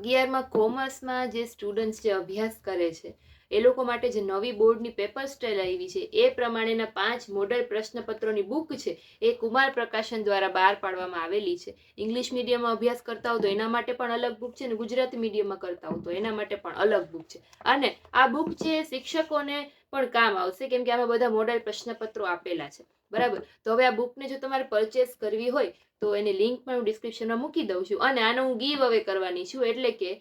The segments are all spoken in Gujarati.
11માં કોમર્સમાં જે સ્ટુડન્ટ્સ જે અભ્યાસ કરે છે એ લોકો માટે જે નવી બોર્ડની પેપર સ્ટાઇલ આવી છે એ પ્રમાણેના 5 મોડલ પ્રશ્નપત્રોની બુક છે એ કુમાર પ્રકાશન દ્વારા બહાર પાડવામાં આવેલી છે. ઇંગ્લિશ મીડિયમમાં અભ્યાસ કરતા હો તો એના માટે પણ અલગ બુક છે અને ગુજરાતી મીડિયમમાં કરતા હો તો એના માટે પણ અલગ બુક છે. અને આ બુક છે શિક્ષકોને પણ કામ આવશે કેમ કે આમાં બધા મોડલ પ્રશ્નપત્રો આપેલા છે. બરાબર. તો હવે આ બુકને જો તમારે પરચેસ કરવી હોય તો એની લિંક પણ હું ડિસ્ક્રિપ્શનમાં મૂકી દઉં છું. અને આનો હું ગીવ અવે કરવાની છું, એટલે કે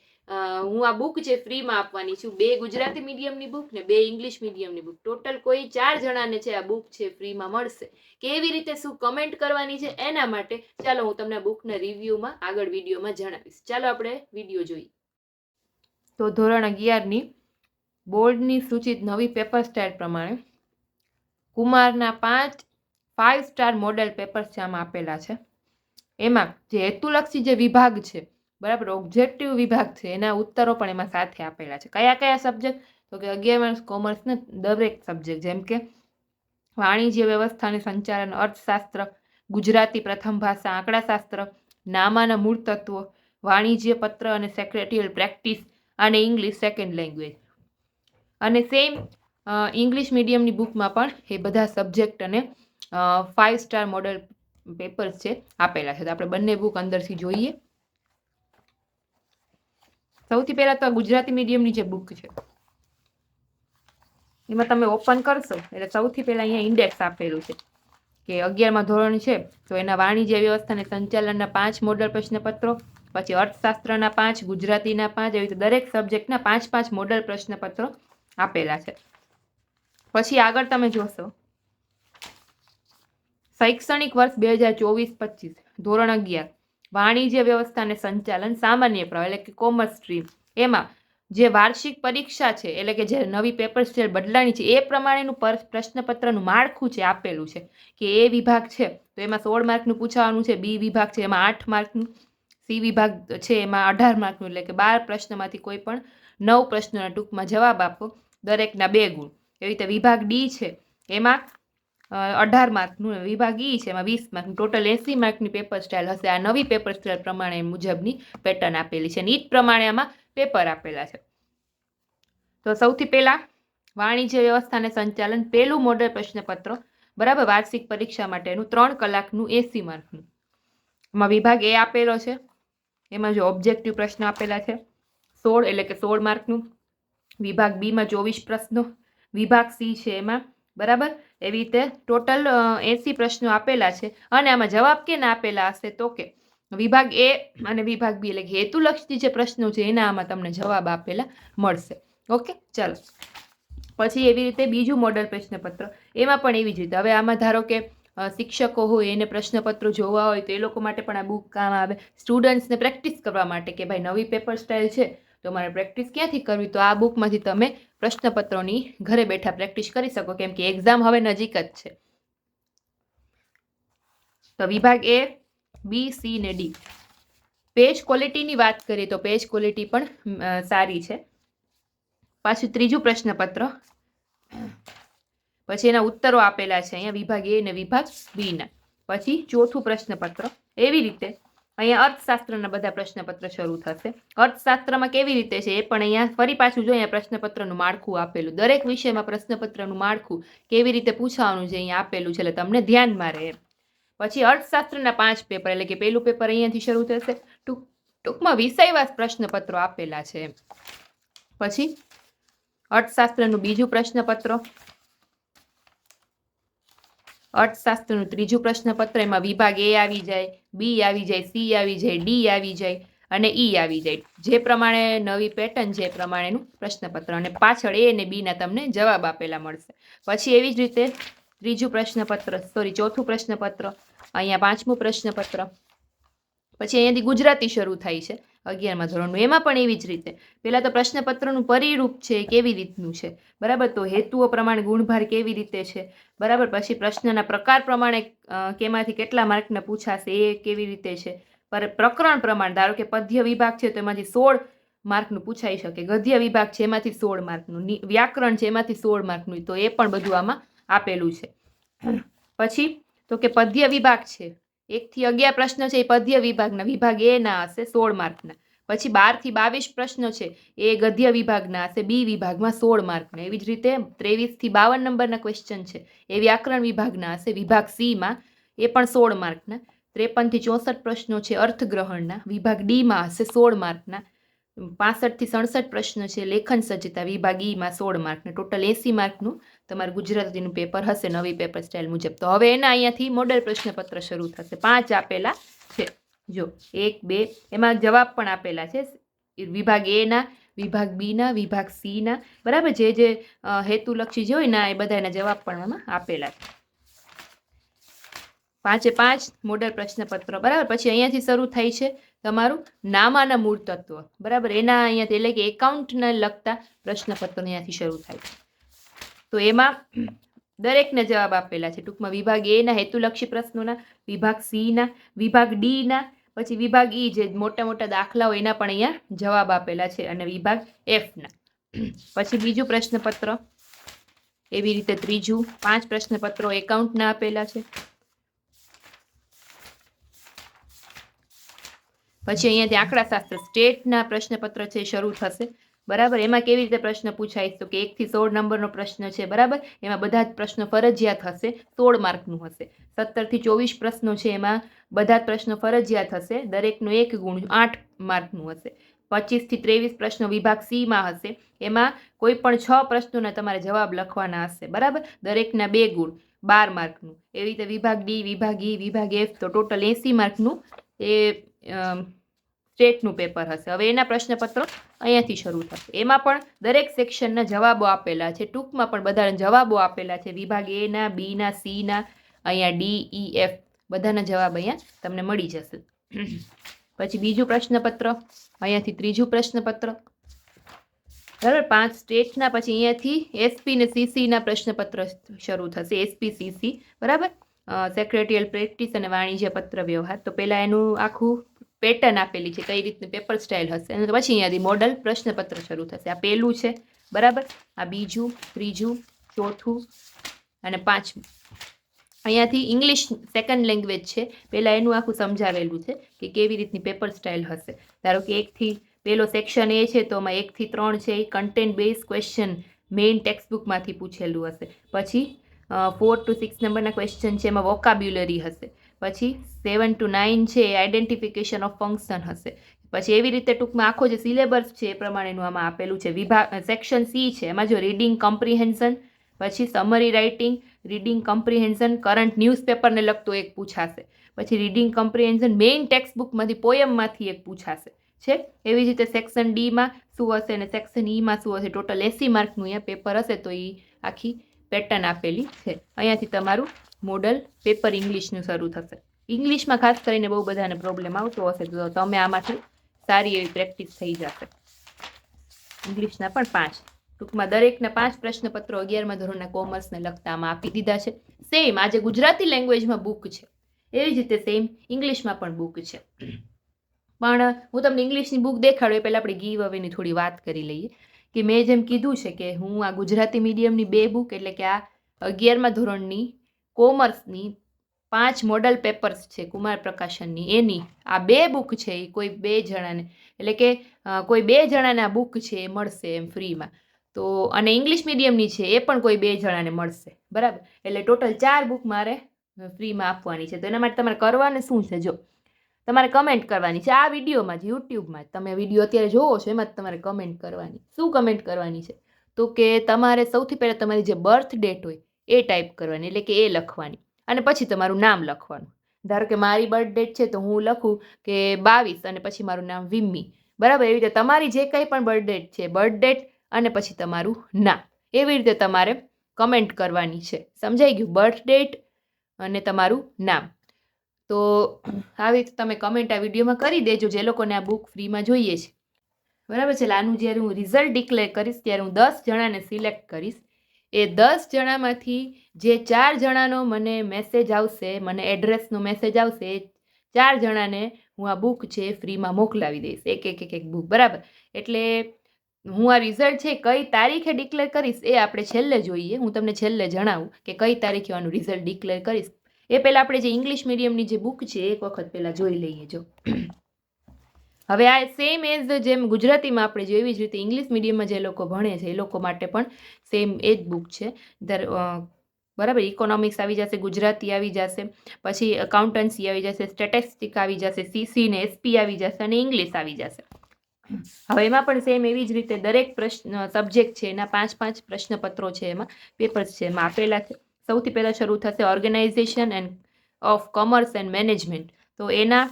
હું આ બુક છે ફ્રીમાં આપવાની છું. 2 ગુજરાતી મીડિયમની બુક ને 2 ઇંગ્લિશ મીડિયમની બુક. ટોટલ કોઈ 4 જણાને છે આ બુક છે ફ્રીમાં મળશે. કેવી રીતે શું કમેન્ટ કરવાની છે એના માટે ચાલો હું તમને બુકના રિવ્યુમાં આગળ વિડીયોમાં જણાવીશ. ચાલો આપણે વિડીયો જોઈએ. તો ધોરણ 11ની બોર્ડની સૂચિત નવી પેપર સ્ટાઇલ પ્રમાણે કુમારના 5 સ્ટાર મોડેલ પેપર્સ આમાં આપેલા છે. એમાં જે હેતુલક્ષી જે વિભાગ છે, બરાબર, ઓબ્જેક્ટિવ વિભાગ છે, એના ઉત્તરો પણ એમાં સાથે આપેલા છે. કયા કયા સબ્જેક્ટ? તો કે 11 કોમર્સના દરેક સબ્જેક્ટ, જેમ કે વાણિજ્ય વ્યવસ્થા અને સંચાલન, અર્થશાસ્ત્ર, ગુજરાતી પ્રથમ ભાષા, આંકડાશાસ્ત્ર, નામાના મૂળ તત્વો, વાણિજ્ય પત્ર અને સેક્રેટરીયલ પ્રેક્ટિસ અને ઇંગ્લિશ સેકન્ડ લેંગ્વેજ. અને સેમ ઇંગ્લિશ મીડિયમની બુકમાં પણ એ બધા સબ્જેક્ટ અને 5 સ્ટાર મોડેલ પેપર્સ છે આપેલા છે. તો આપણે બંને બુક અંદરથી જોઈએ. સૌથી પહેલા તો ગુજરાતી મીડિયમની જે બુક છે એમાં તમે ઓપન કરશો એટલે સૌથી પહેલા અહીંયા ઇન્ડેક્સ આપેલું છે કે 11માં ધોરણ છે તો એના વાણિજ્ય વ્યવસ્થા અને સંચાલનના 5 મોડલ પ્રશ્નપત્રો, પછી અર્થશાસ્ત્રના 5, ગુજરાતીના 5, એવી રીતે દરેક સબ્જેક્ટના 5 મોડલ પ્રશ્નપત્રો આપેલા છે. પછી આગળ તમે જોશો શૈક્ષણિક વર્ષ 2024-25 ધોરણ 11 વાણિજ્ય વ્યવસ્થા અને સંચાલન સામાન્ય પ્રવાહ એટલે કે કોમર્સ સ્ટ્રીમ, એમાં જે વાર્ષિક પરીક્ષા છે એટલે કે જે નવી પેપર સ્ટાઇલ બદલાણી છે એ પ્રમાણેનું પ્રશ્નપત્રનું માળખું છે આપેલું છે કે એ વિભાગ છે તો એમાં 16 માર્કનું પૂછાવાનું છે, બી વિભાગ છે એમાં 8 માર્કનું, સી વિભાગ છે એમાં 18 માર્કનું, એટલે કે 12 પ્રશ્નમાંથી કોઈ પણ 9 પ્રશ્નોના ટૂંકમાં જવાબ આપો, દરેકના 2 ગુણ. એવી રીતે વિભાગ ડી છે એમાં 18 માર્કનું, વિભાગ ઈ છે એમાં 20 માર્કનું, ટોટલ 80 માર્કની પેપર સ્ટાઇલ હશે. આ નવી પેપર સ્ટાઇલ પ્રમાણે મુજબની પેટર્ન આપેલી છે. નીટ પ્રમાણે આમાં પેપર આપેલા છે. તો સૌથી પહેલા વાણિજ્ય વ્યવસ્થા અને સંચાલન પહેલું મોડલ પ્રશ્નપત્ર, બરાબર, વાર્ષિક પરીક્ષા માટેનું 3 કલાકનું 80 માર્કનું. એમાં વિભાગ એ આપેલો છે, એમાં જો ઓબ્જેક્ટિવ પ્રશ્ન આપેલા છે 16 એટલે કે 16 માર્કનું, વિભાગ બી માં 24 પ્રશ્નો, વિભાગ સી છે એમાં, બરાબર, એવી રીતે ટોટલ 80 પ્રશ્નો આપેલા છે. અને આમાં જવાબ કેના આપેલા હશે તો કે વિભાગ એ અને વિભાગ બી એટલે કે હેતુલક્ષી જે પ્રશ્નો છે એના આમાં તમને જવાબ આપેલા મળશે. ઓકે, ચાલો પછી એવી રીતે બીજું મોડલ પ્રશ્નપત્ર, એમાં પણ એવી જ રીતે. હવે આમાં ધારો કે શિક્ષકો હોય એને પ્રશ્નપત્રો જોવા હોય તો એ લોકો માટે પણ આ બુક કામ આવે. સ્ટુડન્ટ્સને પ્રેક્ટિસ કરવા માટે કે ભાઈ નવી પેપર સ્ટાઇલ છે તો મારે પ્રેક્ટિસ ક્યાંથી કરવી, તો આ બુકમાંથી તમે પ્રશ્નપત્રોની ઘરે બેઠા પ્રેક્ટિસ કરી શકો કેમ કે એક્ઝામ હવે નજીક જ છે. તો વિભાગ એ, બી, સી ને ડી. પેજ ક્વોલિટીની વાત કરીએ તો પેજ ક્વોલિટી પણ સારી છે. પાછું ત્રીજું પ્રશ્નપત્ર, પછી એના ઉત્તરો આપેલા છે અહીંયા વિભાગ એ અને વિભાગ બી ના. પછી ચોથું પ્રશ્નપત્ર, એવી રીતે અહીંયા અર્થશાસ્ત્રના બધા પ્રશ્નપત્ર શરૂ થશે. અર્થશાસ્ત્રમાં કેવી રીતે છે એ પણ અહીંયા ફરી પાછું જો અહીંયા પ્રશ્નપત્રનું માળખું આપેલું, દરેક વિષયમાં પ્રશ્નપત્રનું માળખું કેવી રીતે પૂછવાનું છે અહીંયા આપેલું છે એટલે તમને ધ્યાનમાં રહે. પછી અર્થશાસ્ત્રના 5 પેપર એટલે કે પહેલું પેપર અહીંયાથી શરૂ થશે. ટૂંકમાં વિષયવાર પ્રશ્નપત્રો આપેલા છે. પછી અર્થશાસ્ત્રનું બીજું પ્રશ્નપત્ર, અર્થશાસ્ત્રનું ત્રીજું પ્રશ્નપત્ર, એમાં વિભાગ એ આવી જાય, બી આવી જાય, સી આવી જાય, ડી આવી જાય અને ઈ આવી જાય. જે પ્રમાણે નવી પેટર્ન છે એ પ્રમાણેનું પ્રશ્નપત્ર, અને પાછળ એ અને બી ના તમને જવાબ આપેલા મળશે. પછી એવી જ રીતે ચોથું પ્રશ્નપત્ર, અહીંયા 5મું પ્રશ્નપત્ર, પછી અહીંયાથી ગુજરાતી શરૂ થાય છે 11મા ધોરણનું. એમાં પણ એવી જ રીતે પહેલા તો પ્રશ્નપત્રનું પરિરૂપ છે કેવી રીતનું છે, બરાબર, તો હેતુઓ પ્રમાણે ગુણભાર કેવી રીતે છે, બરાબર, પછી પ્રશ્નના પ્રકાર પ્રમાણે કેમાંથી કેટલા માર્કના પૂછાશે એ કેવી રીતે છે, પ્રકરણ પ્રમાણે ધારો કે પદ્ય વિભાગ છે તો એમાંથી 16 માર્કનું પૂછાઈ શકે, ગદ્ય વિભાગ છે એમાંથી 16 માર્કનું, વ્યાકરણ છે એમાંથી 16 માર્કનું, તો એ પણ બધું આમાં આપેલું છે. પછી તો કે પદ્ય વિભાગ છે 1 થી 11 પ્રશ્ન છે એ પદ્ય વિભાગના, વિભાગ એ ના હશે 16 માર્કના. પછી 12 થી 22 પ્રશ્નો છે એ ગદ્ય વિભાગના હશે, બી વિભાગમાં 16 માર્કના. એવી જ રીતે 23 થી 52 નંબરના ક્વેશ્ચન છે એ વ્યાકરણ વિભાગના હશે, વિભાગ સીમાં એ પણ 16 માર્કના. 53 થી 64 પ્રશ્નો છે અર્થગ્રહણના, વિભાગ ડીમાં હશે 16 માર્કના. 65 થી 67 પ્રશ્ન છે લેખન સજ્જતા, વિભાગ ઈમાં 16 માર્કના. ટોટલ 80 માર્કનું તમારું ગુજરાતીનું પેપર હશે નવી પેપર સ્ટાઇલ મુજબ. તો હવે એના અહીંયાથી મોડેલ પ્રશ્નપત્ર શરૂ થશે. 5 આપેલા છે, જો 1 2 એમાં જવાબ પણ આપેલા છે વિભાગ એ ના, વિભાગ બી ના, વિભાગ સી ના, બરાબર. જે હેતુલક્ષી જે હોય ને એ બધા એના જવાબ પણ આમાં આપેલા છે. 5 મોડેલ પ્રશ્નપત્ર, બરાબર. પછી અહીંયાથી શરૂ થાય છે તમારું નામાના મૂળ તત્વ, બરાબર. એના અહીંયાથી એટલે કે એકાઉન્ટને લગતા પ્રશ્નપત્ર અહીંયાથી શરૂ થાય છે. તો એમાં દરેકને જવાબ આપેલા છે ટૂંકમાં. વિભાગ એ ના હેતુલક્ષી પ્રશ્નોના, વિભાગ સી ના, વિભાગ ડી ના, પછી વિભાગ ઈ જે મોટા મોટા દાખલાઓ એના પણ અહીંયા જવાબ આપેલા છે, અને વિભાગ એફ ના. પછી બીજું પ્રશ્નપત્ર, એવી રીતે ત્રીજું. 5 પ્રશ્નપત્રો એકાઉન્ટના આપેલા છે. પછી અહીંયાથી આંકડાશાસ્ત્ર સ્ટેટના પ્રશ્નપત્ર છે શરૂ થશે, બરાબર. એમાં કેવી રીતે પ્રશ્ન પૂછાય તો કે 1 થી 16 નંબરનો પ્રશ્ન છે, બરાબર. એમાં બધા જ પ્રશ્નો ફરજિયાત હશે, 16 માર્કનું હશે. 17 થી 24 પ્રશ્નો છે એમાં બધા જ પ્રશ્નો ફરજિયાત હશે, દરેકનો 1 ગુણ 8 માર્કનું હશે. 25 થી 23 પ્રશ્નો વિભાગ સીમાં હશે, એમાં કોઈ પણ 6 પ્રશ્નોના તમારે જવાબ લખવાના હશે, બરાબર. દરેકના 2 ગુણ 12 માર્કનું. એવી રીતે વિભાગ ડી, વિભાગ ઈ, વિભાગ એફ, તો ટોટલ 80 માર્કનું એ સ્ટેટનું પેપર હશે. હવે એના પ્રશ્નપત્રો અહીંયાથી શરૂ થશે. એમાં પણ દરેક સેક્શનના જવાબો આપેલા છે, ટૂંકમાં પણ બધાના જવાબો આપેલા છે. વિભાગ એ ના, બી ના, સી ના, અહીંયા ડી, ઈ, એફ બધાના જવાબ અહીંયા તમને મળી જશે. પછી બીજું પ્રશ્નપત્ર, અહીંયાથી ત્રીજું પ્રશ્નપત્ર, બરાબર. 5 સ્ટેટના. પછી અહીંયાથી એસપી ને સીસી ના પ્રશ્નપત્ર શરૂ થશે, એસપી સીસી, બરાબર. સેક્રેટરીયલ પ્રેક્ટિસ અને વાણિજ્ય પત્ર વ્યવહાર. તો પહેલા એનું આખું પેટર્ન આપેલી છે, કઈ રીતની પેપર સ્ટાઇલ હશે, અને પછી અહીંયાથી મોડલ પ્રશ્નપત્ર શરૂ થશે. આ પહેલું છે, બરાબર. આ બીજું, ત્રીજું, ચોથું અને 5મું. અહીંયાથી ઇંગ્લિશ સેકન્ડ લેંગ્વેજ છે, પહેલાં એનું આખું સમજાવેલું છે કે કેવી રીતની પેપર સ્ટાઇલ હશે. ધારો કે 1 થી પહેલો સેક્શન એ છે તો એમાં 1 થી 3 છે એ કન્ટેન્ટ બેઝ ક્વેશ્ચન મેઇન ટેક્સ્ટબુકમાંથી પૂછેલું હશે. પછી 4 to 6 નંબરના ક્વેશ્ચન છે એમાં વોકાબ્યુલરી હશે. પછી 7 to 9 છે એ આઈડેન્ટિફિકેશન ઓફ ફંક્શન હશે. પછી એવી રીતે ટૂંકમાં આખો જે સિલેબસ છે એ પ્રમાણેનું આમાં આપેલું છે. વિભાગ સેક્શન સી છે, એમાં જો રીડિંગ કમ્પ્રિહેન્શન, પછી summary writing, reading comprehension, current ન્યૂઝપેપરને લગતું એક પૂછાશે. પછી રીડિંગ કમ્પ્રિહેન્શન મેઇન ટેક્સ્ટબુકમાંથી પોયમમાંથી એક પૂછાશે છે. એવી જ રીતે સેક્શન ડીમાં શું હશે અને સેક્શન ઈમાં શું હશે. ટોટલ 80 માર્કનું અહીંયા પેપર હશે. તો એ આખી પેટર્ન આપેલી છે. અહીંયાથી તમારું મોડલ પેપર ઇંગ્લિશનું શરૂ થશે. ઇંગ્લિશમાં ખાસ કરીને બહુ બધાને પ્રોબ્લેમ આવતો હશે, તો તમે આમાંથી સારી એવી પ્રેક્ટિસ થઈ જશે. ઇંગ્લિશના પણ 5, ટૂંકમાં દરેકના 5 પ્રશ્નપત્રો 11મા ધોરણના કોમર્સને લગતામાં આપી દીધા છે. સેમ આજે ગુજરાતી લેંગ્વેજમાં બુક છે, એવી જ રીતે સેમ ઇંગ્લિશમાં પણ બુક છે. પણ હું તમને ઇંગ્લિશની બુક દેખાડું એ પહેલાં આપણે ગીવ અવેની થોડી વાત કરી લઈએ. કે મેં જેમ કીધું છે કે હું આ ગુજરાતી મીડિયમની 2 બુક, એટલે કે આ 11મા ધોરણની કોમર્સની 5 મોડલ પેપર્સ છે કુમાર પ્રકાશનની, એની આ 2 બુક છે એ કોઈ 2 જણાને, એટલે કે કોઈ 2 જણાને આ બુક છે એ મળશે એમ ફ્રીમાં. તો અને ઇંગ્લિશ મીડિયમની છે એ પણ કોઈ 2 જણાને મળશે, બરાબર. એટલે ટોટલ 4 બુક મારે ફ્રીમાં આપવાની છે. તો એના માટે તમારે કરવાનું શું છે, જો તમારે કમેન્ટ કરવાની છે આ વિડીયોમાં જ, યુટ્યુબમાં તમે વિડીયો અત્યારે જોવો છો એમાં જ તમારે કમેન્ટ કરવાની. શું કમેન્ટ કરવાની છે તો કે તમારે સૌથી પહેલાં તમારી જે બર્થ ડેટ હોય એ ટાઈપ કરવાની, એટલે કે એ લખવાની, અને પછી તમારું નામ લખવાનું. ધારો કે મારી બર્થ ડેટ છે તો હું લખું કે 22 અને પછી મારું નામ વિમ્મી, બરાબર. એવી રીતે તમારી જે કંઈ પણ બર્થ ડેટ છે, બર્થ ડેટ અને પછી તમારું નામ, એવી રીતે તમારે કમેન્ટ કરવાની છે. સમજાઈ ગયું? બર્થ ડેટ અને તમારું નામ. તો આવી રીતે તમે કમેન્ટ આ વિડીયોમાં કરી દેજો જે લોકોને આ બુક ફ્રીમાં જોઈએ છે, બરાબર છે. આનું જ્યારે હું રિઝલ્ટ ડિક્લેર કરીશ ત્યારે હું 10 જણાને સિલેક્ટ કરીશ. એ 10 જણામાંથી જે 4 જણાનો મને મેસેજ આવશે, મને એડ્રેસનો મેસેજ આવશે, એ 4 જણાને હું આ બુક છે ફ્રીમાં મોકલાવી દઈશ, એક બુક, બરાબર. એટલે હું આ રિઝલ્ટ છે કઈ તારીખે ડિક્લેર કરીશ એ આપણે છેલ્લે જોઈએ. હું તમને છેલ્લે જણાવું કે કઈ તારીખે આનું રિઝલ્ટ ડિક્લેર કરીશ. એ પહેલાં આપણે જે ઇંગ્લિશ મીડિયમની જે બુક છે એક વખત પહેલાં જોઈ લઈએ. જો હવે આ સેમ એઝ જેમ ગુજરાતીમાં આપણે જો એવી જ રીતે ઇંગ્લિશ મીડિયમમાં જે લોકો ભણે છે એ લોકો માટે પણ સેમ એ જ બુક છે. બરાબર, ઇકોનોમિક્સ આવી જશે, ગુજરાતી આવી જશે, પછી અકાઉન્ટન્સી આવી જશે, સ્ટેટિસ્ટિક આવી જશે, સીસી ને એસપી આવી જશે અને ઇંગ્લિશ આવી જશે. હવે એમાં પણ સેમ એવી જ રીતે દરેક સબ્જેક્ટ છે એના 5-5 પ્રશ્નપત્રો છે, એમાં પેપર્સ છે એમાં આપેલા છે. સૌથી પહેલા શરૂ થશે organization and of commerce and management. તો એના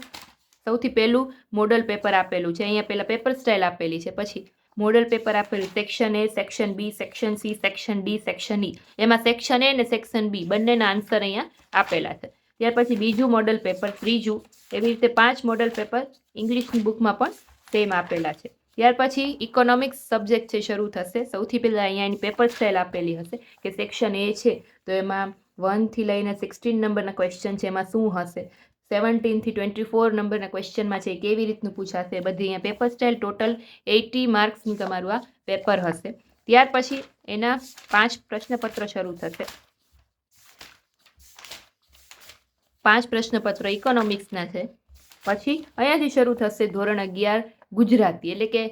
સૌથી પહેલું મોડલ પેપર આપેલું છે. અહીંયા પહેલા પેપર સ્ટાઇલ આપેલી છે, પછી મોડલ પેપર આપેલું section A, section B, section C, section D, section E. એમાં સેક્શન એ અને સેક્શન બી બંનેના આન્સર અહીંયા આપેલા છે. ત્યાર પછી બીજું મોડલ પેપર, ત્રીજું, એવી રીતે 5 મોડલ પેપર ઇંગ્લિશની બુકમાં પણ સેમ આપેલા છે. ત્યાર પછી ઇકોનોમિક્સ સબ્જેક્ટ છે શરૂ થશે. સૌથી પહેલાં અહીંયા એની પેપર સ્ટાઇલ આપેલી હશે કે સેક્શન એ છે તો એમાં 1 થી લઈને 16 નંબરના ક્વેશ્ચન છે, એમાં શું હશે, 17 થી 24 નંબરના ક્વેશ્ચનમાં છે કેવી રીતનું પૂછાશે, બધી અહીંયા પેપર સ્ટાઇલ. ટોટલ 80 માર્ક્સનું તમારું આ પેપર હશે. ત્યાર પછી એના 5 પ્રશ્નપત્ર શરૂ થશે. 5 પ્રશ્નપત્ર ઇકોનોમિક્સના છે. પછી અહીંયાથી શરૂ થશે ધોરણ 11 ગુજરાતી, એટલે કે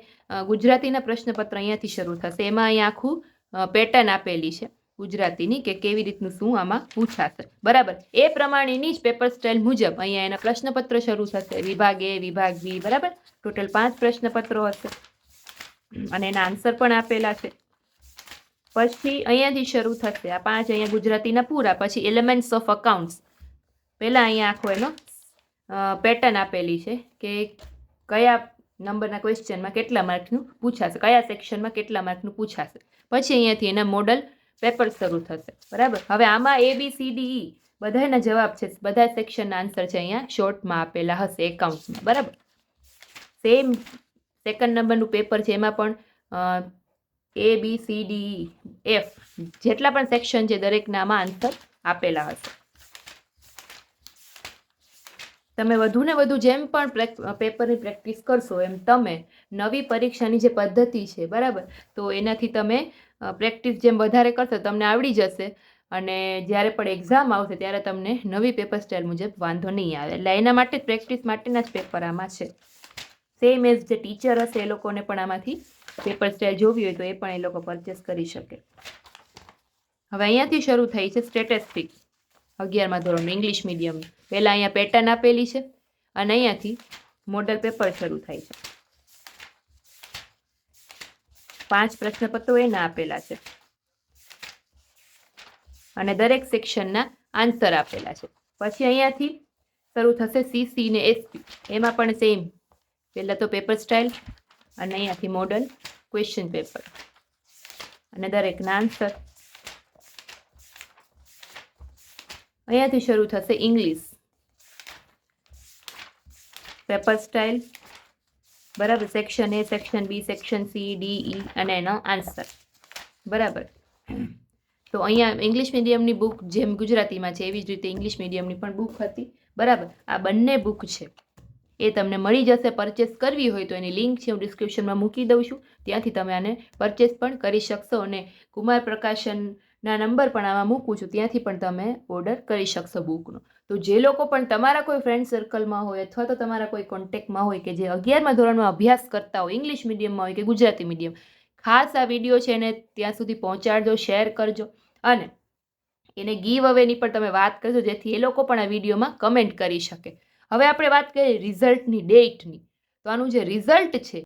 ગુજરાતીના પ્રશ્નપત્ર અહીંયાથી શરૂ થશે. એમાં અહીંયા આખું પેટર્ન આપેલી છે ગુજરાતીની કે કેવી રીતનું શું આમાં પૂછાશે. બરાબર, એ પ્રમાણેની જ પેપર સ્ટાઇલ મુજબ અહીંયા એના પ્રશ્નપત્ર શરૂ થશે. વિભાગ એ, વિભાગ બી, બરાબર, ટોટલ 5 પ્રશ્નપત્રો હશે અને એના આન્સર પણ આપેલા છે. પછી અહીંયાથી શરૂ થશે આ 5 અહીંયા ગુજરાતીના પૂરા. પછી એલિમેન્ટ્સ ઓફ અકાઉન્ટ્સ, પહેલાં અહીંયા આખો એનો પેટર્ન આપેલી છે કે કયા નંબરના ક્વેશ્ચનમાં કેટલા માર્કનું પૂછાશે, કયા સેક્શનમાં કેટલા માર્કનું પૂછાશે. પછી અહીંયાથી એના મોડલ પેપર શરૂ થશે. બરાબર, હવે આમાં ABCDE બધાના જવાબ છે, બધા સેક્શનના આન્સર છે અહીંયા શોર્ટમાં આપેલા હશે એકાઉન્ટ્સમાં. બરાબર, સેમ સેકન્ડ નંબરનું પેપર છે એમાં પણ ABCDE F જેટલા પણ સેક્શન છે દરેકના આમાં આન્સર આપેલા હશે. તમે વધુ ને વધુ જેમ પણ પેપરની પ્રેક્ટિસ કરશો એમ તમે નવી પરીક્ષાની જે પદ્ધતિ છે, બરાબર, તો એનાથી તમે પ્રેક્ટિસ જેમ વધારે કરશો તમને આવડી જશે અને જ્યારે પણ એક્ઝામ આવશે ત્યારે તમને નવી પેપર સ્ટાઇલ મુજબ વાંધો નહીં આવે. એટલે એના માટે પ્રેક્ટિસ માટેના જ પેપર આમાં છે. સેમ એઝ જે ટીચર હશે એ લોકોને પણ આમાંથી પેપર સ્ટાઇલ જોવી હોય તો એ પણ એ લોકો પરચેસ કરી શકે. હવે અહીંયાથી શરૂ થઈ છે સ્ટેટિસ્ટિક 11મા ધોરણ ઇંગ્લિશ મીડિયમ. પહેલાં અહીંયા પેટર્ન આપેલી છે અને અહીંયાથી મોડલ પેપર શરૂ થાય છે. 5 પ્રશ્નપત્રો એના આપેલા છે અને દરેક સેક્શનના આન્સર આપેલા છે. પછી અહીંયાથી શરૂ થશે સીસી ને એસપી. એમાં પણ સેમ, પહેલાં તો પેપર સ્ટાઇલ અને અહીંયાથી મોડલ ક્વેશ્ચન પેપર અને દરેકના આન્સર. અહીંયાથી શરૂ થશે ઇંગ્લિશ પેપર સ્ટાઇલ, બરાબર, section A, section B, section C, D, E અને એનો આન્સર. બરાબર, તો અહીંયા ઇંગ્લિશ મીડિયમની બુક જેમ ગુજરાતીમાં છે એવી જ રીતે ઇંગ્લિશ મીડિયમની પણ બુક હતી. બરાબર, આ બંને બુક છે એ તમને મળી જશે. પરચેસ કરવી હોય તો એની લિંક છે હું ડિસ્ક્રિપ્શનમાં મૂકી દઉં છું, ત્યાંથી તમે આને પરચેસ પણ કરી શકશો અને કુમાર પ્રકાશનના નંબર પણ આમાં મૂકું છું, ત્યાંથી પણ તમે ઓર્ડર કરી શકશો બુકનો. તો જે લોકો પણ તમારા કોઈ ફ્રેન્ડ સર્કલમાં હોય અથવા તો તમારા કોઈ કોન્ટેક્ટમાં હોય કે જે 11મા ધોરણમાં અભ્યાસ કરતા હોય, ઇંગ્લિશ મીડિયમમાં હોય કે ગુજરાતી મીડિયમ, ખાસ આ વિડીયો છે એને ત્યાં સુધી પહોંચાડજો, શેર કરજો અને એને ગીવ અવેની પણ તમે વાત કરજો જેથી એ લોકો પણ આ વિડીયોમાં કમેન્ટ કરી શકે. હવે આપણે વાત કરીએ રિઝલ્ટની ડેટની. તો આનું જે રિઝલ્ટ છે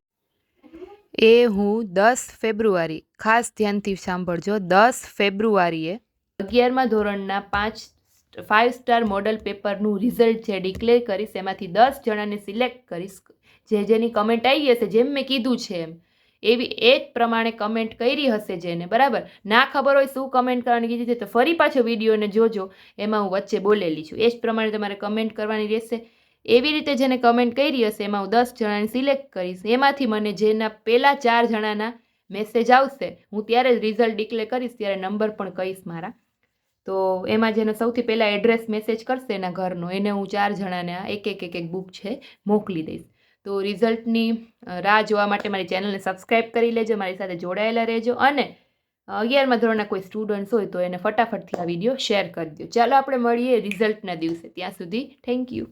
એ હું 10 ફેબ્રુઆરી, ખાસ ધ્યાનથી સાંભળજો, 10 ફેબ્રુઆરીએ 11મા ધોરણના 5 સ્ટાર મોડલ પેપરનું રિઝલ્ટ છે ડિક્લેર કરીશ. એમાંથી 10 જણાને સિલેક્ટ કરીશ. જેની કમેન્ટ આવી હશે, જેમ મેં કીધું છે એમ એવી એ જ પ્રમાણે કમેન્ટ કરી હશે જેને, બરાબર. ના ખબર હોય શું કમેન્ટ કરવાની કીધી છે તો ફરી પાછો વિડીયોને જોજો, એમાં હું વચ્ચે બોલેલી છું. એ જ પ્રમાણે તમારે કમેન્ટ કરવાની રહેશે. એવી રીતે જેને કમેન્ટ કરી હશે એમાં હું 10 જણાને સિલેક્ટ કરીશ. એમાંથી મને જેના પહેલા 4 જણાના મેસેજ આવશે હું ત્યારે જ રિઝલ્ટ ડિક્લેર કરીશ, ત્યારે નંબર પણ કહીશ મારા. તો એમાં જેને સૌથી પહેલાં એડ્રેસ મેસેજ કરશે એના ઘરનો, એને હું 4 જણાને એક બુક છે મોકલી દઈશ. તો રિઝલ્ટની રાહ જોવા માટે મારી ચેનલને સબસ્ક્રાઈબ કરી લેજો, મારી સાથે જોડાયેલા રહેજો અને 11મા ધોરણના કોઈ સ્ટુડન્ટ્સ હોય તો એને ફટાફટથી આ વિડીયો શેર કરી દો. ચાલો આપણે મળીએ રિઝલ્ટના દિવસે. ત્યાં સુધી થેન્ક યુ.